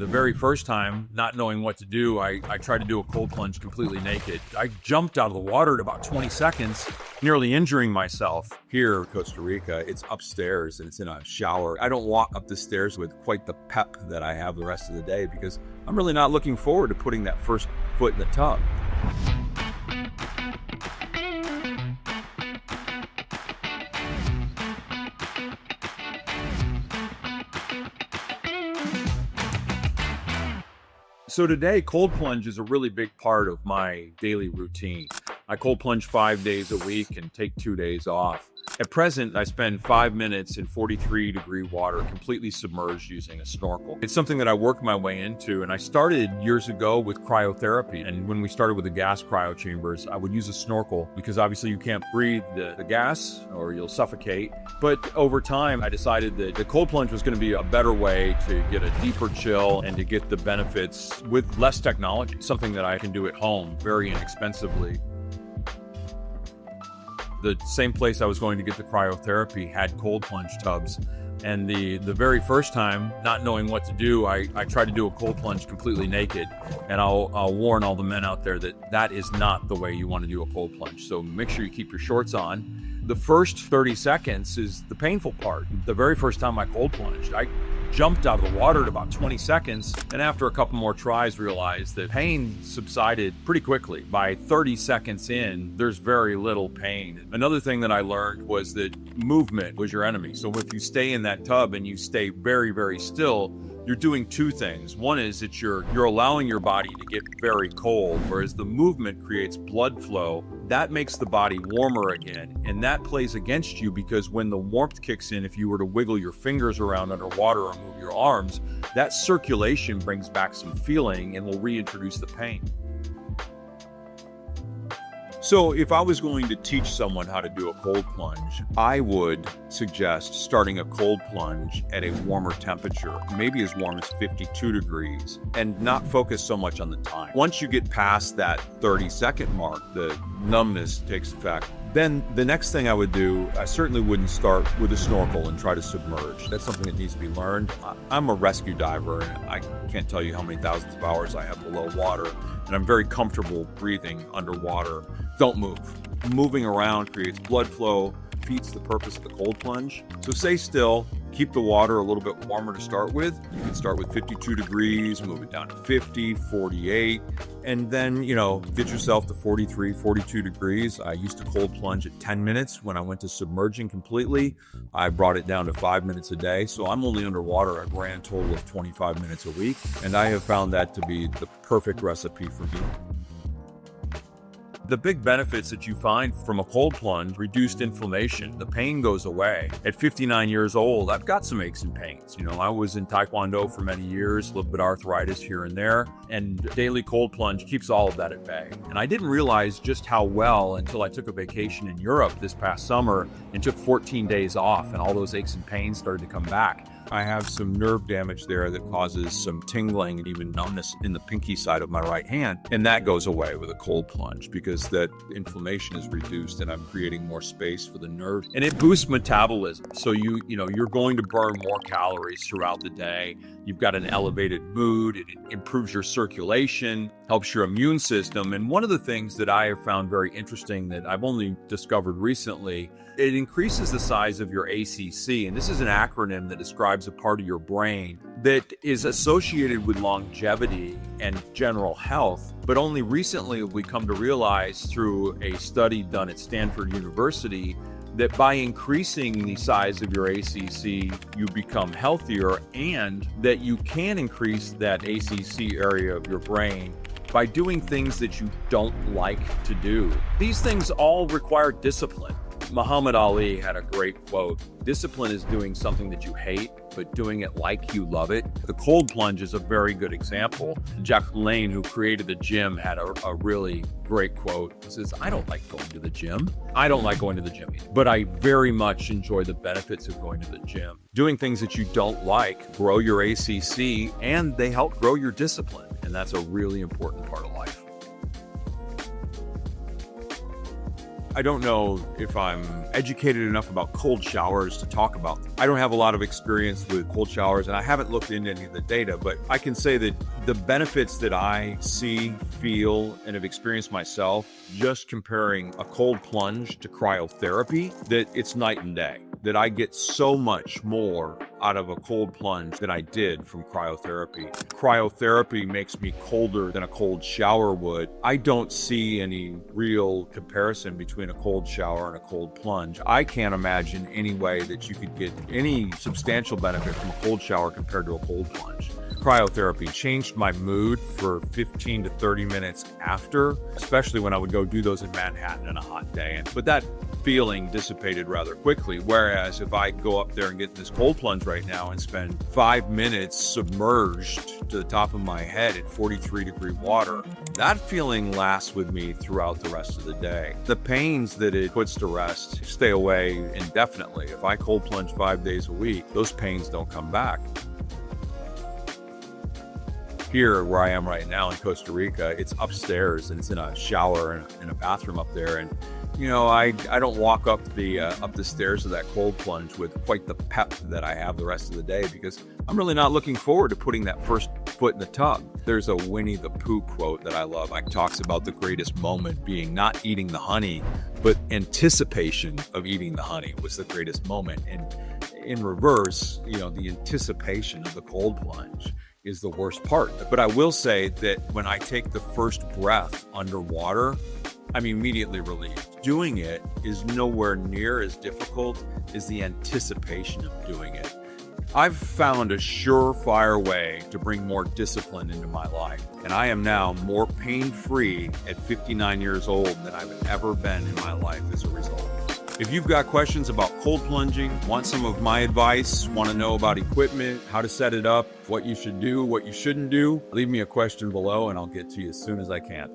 The very first time, not knowing what to do, I tried to do a cold plunge completely naked. I jumped out of the water in about 20 seconds, nearly injuring myself. Here in Costa Rica, it's upstairs and it's in a shower. I don't walk up the stairs with quite the pep that I have the rest of the day because I'm really not looking forward to putting that first foot in the tub. So today, cold plunge is a really big part of my daily routine. I cold plunge 5 days a week and take 2 days off. At present, I spend 5 minutes in 43-degree water, completely submerged using a snorkel. It's something that I worked my way into, and I started years ago with cryotherapy. And when we started with the gas cryo chambers, I would use a snorkel because obviously you can't breathe the gas or you'll suffocate. But over time, I decided that the cold plunge was going to be a better way to get a deeper chill and to get the benefits with less technology, something that I can do at home very inexpensively. The same place I was going to get the cryotherapy had cold plunge tubs. And the very first time, not knowing what to do, I tried to do a cold plunge completely naked. And I'll warn all the men out there that that is not the way you want to do a cold plunge. So make sure you keep your shorts on. The first 30 seconds is the painful part. The very first time I cold plunged, I jumped out of the water in about 20 seconds, and after a couple more tries realized that pain subsided pretty quickly. By 30 seconds in, there's very little pain. Another thing that I learned was that movement was your enemy. So if you stay in that tub and you stay very, very still, you're doing two things. One is that you're allowing your body to get very cold, whereas the movement creates blood flow. That makes the body warmer again, and that plays against you because when the warmth kicks in, if you were to wiggle your fingers around underwater or move your arms, that circulation brings back some feeling and will reintroduce the pain. So if I was going to teach someone how to do a cold plunge, I would suggest starting a cold plunge at a warmer temperature, maybe as warm as 52 degrees, and not focus so much on the time. Once you get past that 30-second mark, the numbness takes effect. Then the next thing I would do, I certainly wouldn't start with a snorkel and try to submerge. That's something that needs to be learned. I'm a rescue diver, and I can't tell you how many thousands of hours I have below water, and I'm very comfortable breathing underwater. Don't move. Moving around creates blood flow, defeats the purpose of the cold plunge. So stay still, keep the water a little bit warmer to start with. You can start with 52 degrees, move it down to 50, 48, and then, get yourself to 43, 42 degrees. I used to cold plunge at 10 minutes when I went to submerging completely. I brought it down to 5 minutes a day. So I'm only underwater a grand total of 25 minutes a week. And I have found that to be the perfect recipe for me. The big benefits that you find from a cold plunge: reduced inflammation, the pain goes away. At 59 years old, I've got some aches and pains. I was in Taekwondo for many years, a little bit of arthritis here and there, and daily cold plunge keeps all of that at bay. And I didn't realize just how well until I took a vacation in Europe this past summer and took 14 days off, and all those aches and pains started to come back. I have some nerve damage there that causes some tingling and even numbness in the pinky side of my right hand. And that goes away with a cold plunge because that inflammation is reduced and I'm creating more space for the nerve. And it boosts metabolism. So you're going to burn more calories throughout the day. You've got an elevated mood. It improves your circulation, helps your immune system. And one of the things that I have found very interesting that I've only discovered recently, it increases the size of your ACC. And this is an acronym that describes a part of your brain that is associated with longevity and general health. But only recently have we come to realize through a study done at Stanford University that by increasing the size of your ACC, you become healthier, and that you can increase that ACC area of your brain by doing things that you don't like to do. These things all require discipline. Muhammad Ali had a great quote: "Discipline is doing something that you hate, but doing it like you love it." The cold plunge is a very good example. Jack LaLanne, who created the gym, had a really great quote. He says, "I don't like going to the gym. I don't like going to the gym either, but I very much enjoy the benefits of going to the gym." Doing things that you don't like grow your ACC, and they help grow your discipline. And that's a really important part of life. I don't know if I'm educated enough about cold showers to talk about them. I don't have a lot of experience with cold showers, and I haven't looked into any of the data, but I can say that the benefits that I see, feel, and have experienced myself just comparing a cold plunge to cryotherapy, that it's night and day. That I get so much more out of a cold plunge than I did from cryotherapy. Cryotherapy makes me colder than a cold shower would. I don't see any real comparison between a cold shower and a cold plunge. I can't imagine any way that you could get any substantial benefit from a cold shower compared to a cold plunge. Cryotherapy changed my mood for 15 to 30 minutes after, especially when I would go do those in Manhattan in a hot day. But that feeling dissipated rather quickly. Whereas if I go up there and get this cold plunge right now and spend 5 minutes submerged to the top of my head in 43-degree water, that feeling lasts with me throughout the rest of the day. The pains that it puts to rest stay away indefinitely. If I cold plunge 5 days a week, those pains don't come back. Here, where I am right now in Costa Rica, it's upstairs and it's in a shower and in a bathroom up there. And you know, I don't walk up the stairs of that cold plunge with quite the pep that I have the rest of the day, because I'm really not looking forward to putting that first foot in the tub. There's a Winnie the Pooh quote that I love. It talks about the greatest moment being not eating the honey, but anticipation of eating the honey was the greatest moment. And in reverse, you know, the anticipation of the cold plunge is the worst part. But I will say that when I take the first breath underwater, I'm immediately relieved. Doing it is nowhere near as difficult as the anticipation of doing it. I've found a surefire way to bring more discipline into my life, and I am now more pain-free at 59 years old than I've ever been in my life as a result. If you've got questions about cold plunging, want some of my advice, want to know about equipment, how to set it up, what you should do, what you shouldn't do, leave me a question below and I'll get to you as soon as I can.